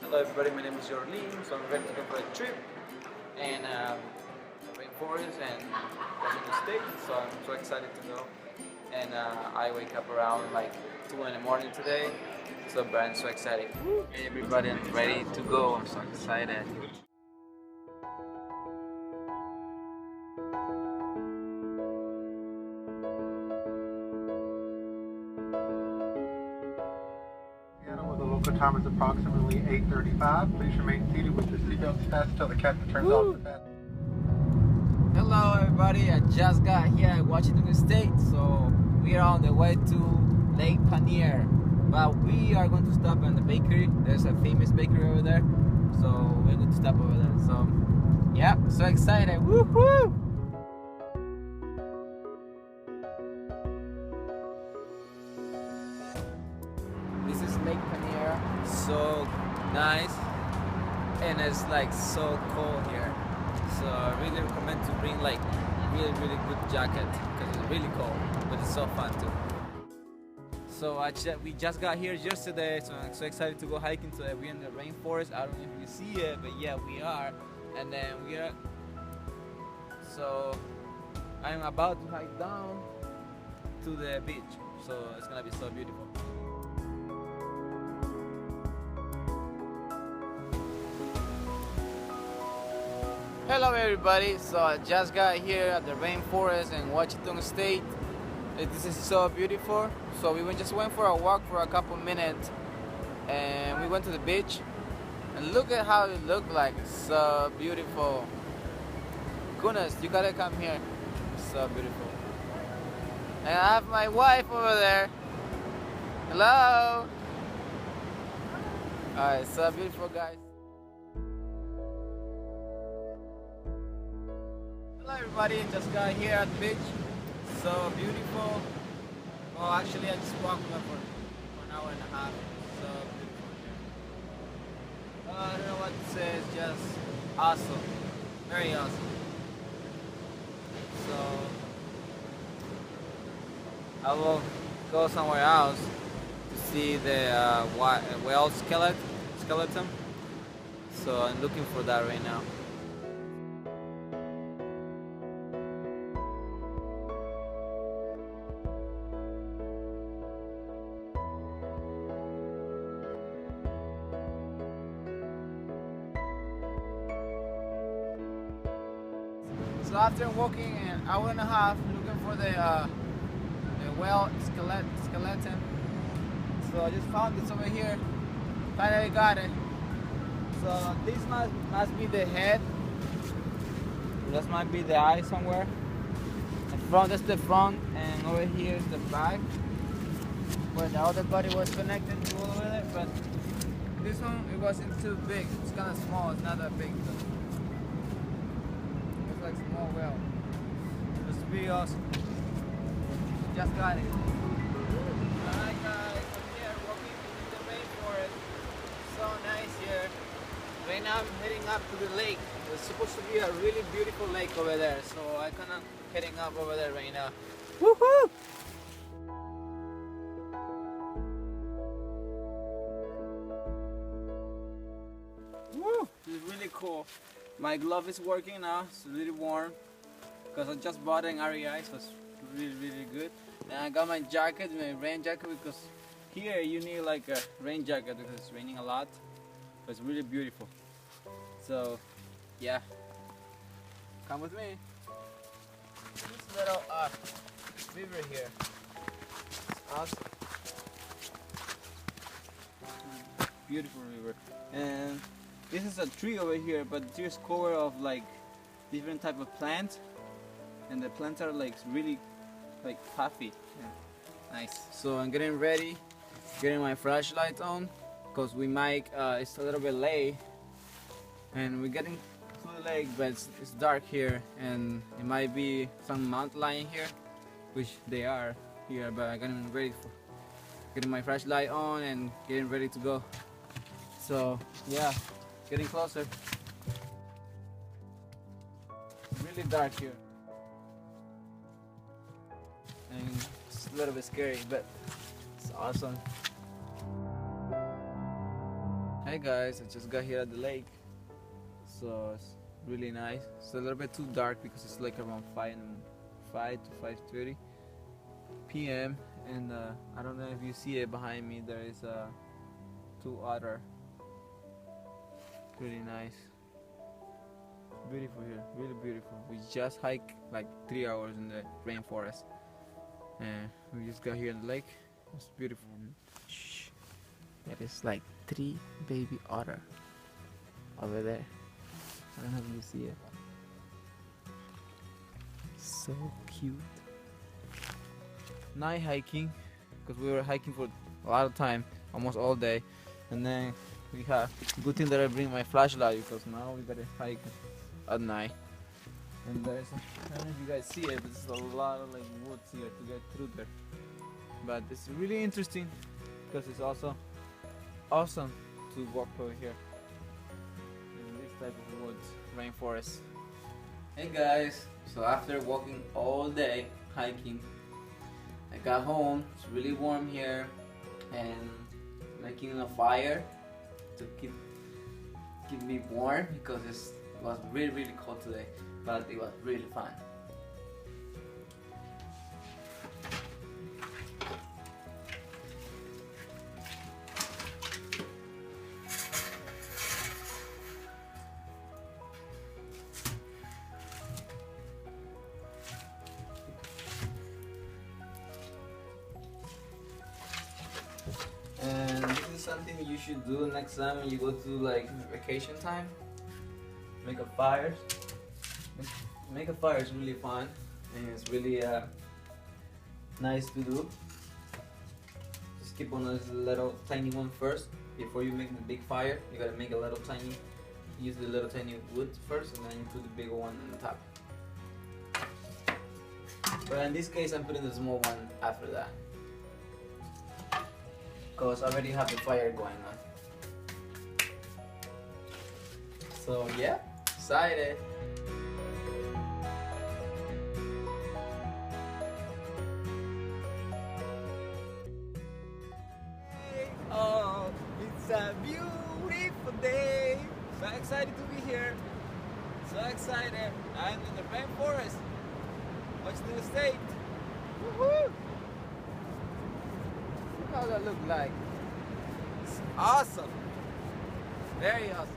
Hello everybody, my name is Yorlintube, so I'm ready to go for a trip and Rainforest and Washington State, so I'm so excited to go. And I wake up around like 2 in the morning today, so I'm so excited. Hey everybody, I'm ready to go, I'm so excited. The local time is approximately 8:35. Please remain seated with your seatbelts fastened until the captain turns off the fasten. Hello everybody, I just got here at Washington State, so we are on the way to Lake Panier. But we are going to stop in the bakery. There's a famous bakery over there, so we're going to stop over there. So yeah, so excited, woohoo! This is Lake Panier, so nice, and it's like so cold here. So I really recommend to bring like really good jacket because it's really cold, but it's so fun too. So we just got here yesterday, so I'm so excited to go hiking today. We're in the rainforest. I don't know if you see it, but yeah, we are. And then so I'm about to hike down to the beach. So it's gonna be so beautiful. Hello everybody, so I just got here at the rainforest in Washington State. This is so beautiful. So we just went for a walk for a couple minutes and we went to the beach. And look at how it looked like, it's so beautiful. Goodness, you gotta come here, it's so beautiful. And I have my wife over there. Hello! Alright, so beautiful guys. Hello everybody, just got here at the beach. So beautiful. Well, actually I just walked for an hour and a half. So beautiful here. I don't know what to say, it's just awesome. Very awesome. So I will go somewhere else to see the whale skeleton. So I'm looking for that right now. So after walking an hour and a half looking for the whale skeleton, so I just found this over here. Finally got it. So this must be the head. This might be the eye somewhere. The front, that's the front, and over here is the back, where the other body was connected to over there. But this one, it wasn't too big. It's kind of small. It's not that big though. Like small whale. It's pretty awesome. Just got it. Alright guys, I'm here walking in the rainforest. So nice here. Right now I'm heading up to the lake. There's supposed to be a really beautiful lake over there. So I'm kinda heading up over there right now. Woohoo! Woo! This is really cool. My glove is working now, it's really warm because I just bought an REI, so it's really good. And I got my jacket, my rain jacket, because here you need like a rain jacket because it's raining a lot. But it's really beautiful. So yeah, come with me. This little river here, it's awesome. Beautiful river. And this is a tree over here, but the tree is covered of like different type of plants, and the plants are like really like puffy. Yeah. Nice. So I'm getting ready, getting my flashlight on, because we might. It's a little bit late, and we're getting to the lake, but it's dark here, and it might be some mountain lion here, which they are here. But I'm getting ready for getting my flashlight on and getting ready to go. So yeah. Getting closer. Really dark here. And it's a little bit scary, but it's awesome. Hey guys, I just got here at the lake, so it's really nice. It's a little bit too dark because it's like around 5 to 5:30 p.m. and I don't know if you see it behind me. There is two otter. Really nice, beautiful here, really beautiful. We just hiked like 3 hours in the rainforest, and we just got here in the lake. It's beautiful. Shh. There is like 3 baby otter over there. I don't know if you see it. So cute. Night hiking, because we were hiking for a lot of time, almost all day, and then we have good thing that I bring my flashlight because now we gotta hike at night. And there's I don't know if you guys see it, but there's a lot of like woods here to get through there. But it's really interesting because it's also awesome to walk over here in this type of woods, rainforest. Hey guys, so after walking all day hiking, I got home. It's really warm here and making a fire to keep me warm because it was really cold today, but it was really fun. And this is something you should do next time when you go to like vacation time. Make a fire. Make a fire is really fun and it's really nice to do. Just keep on this little tiny one first before you make the big fire. You gotta make a little tiny. Use the little tiny wood first, and then you put the bigger one on the top. But in this case, I'm putting the small one after that, because I already have the fire going on. So yeah, excited. Oh, it's a beautiful day. So excited to be here. So excited. I'm in the rainforest. Washington State. Woohoo! Look how that look like. It's awesome. Very awesome.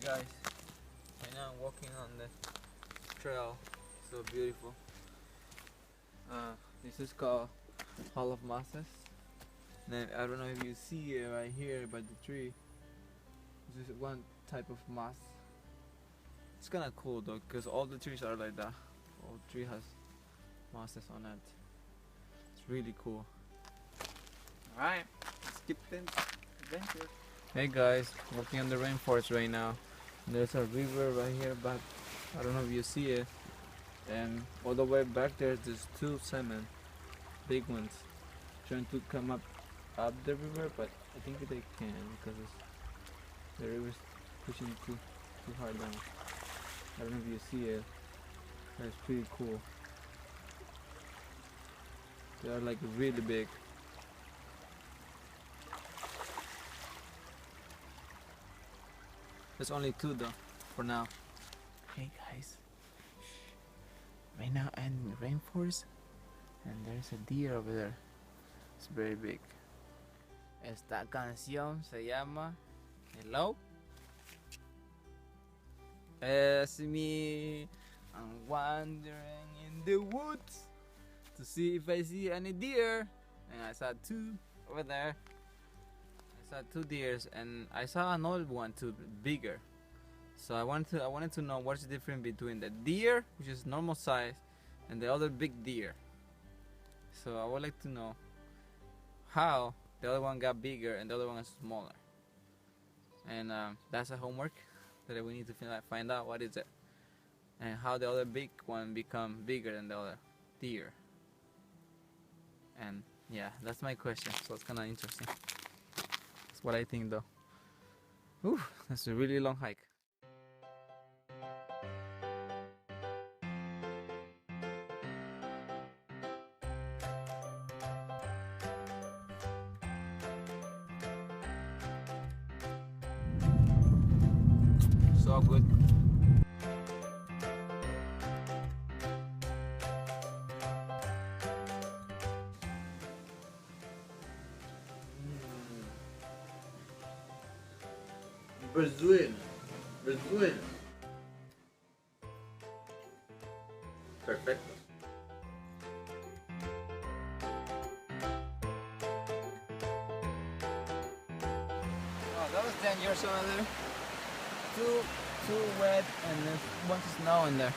Guys, right now I'm walking on the trail, so beautiful. This is called Hall of Mosses. Now, I don't know if you see it right here by the tree. This is one type of moss. It's kind of cool though, because all the trees are like that. All tree has mosses on it. It's really cool. Alright, let's keep the adventure. Hey guys, walking on the rainforest right now. There's a river right here, but I don't know if you see it. And all the way back there, there's 2 salmon, big ones, trying to come up the river, but I think they can because the river's pushing too hard down. I don't know if you see it. That's pretty cool. They are like really big. There's only 2 though, for now. Hey guys, right now I'm in the rainforest and there's a deer over there. It's very big. Esta canción se llama Hello. It's me. I'm wandering in the woods to see if I see any deer, and I saw 2 over there. I saw 2 deers, and I saw another one too, bigger. So I wanted to know what's the difference between the deer, which is normal size, and the other big deer. So I would like to know how the other one got bigger and the other one is smaller. and that's a homework that we need to find out what is it and how the other big one become bigger than the other deer. And yeah, that's my question. So it's kind of interesting. That's what I think though. Ooh, that's a really long hike. So good. Brazil. Perfecto. Oh, that was dangerous over there. Too wet and there's a bunch of snow in there.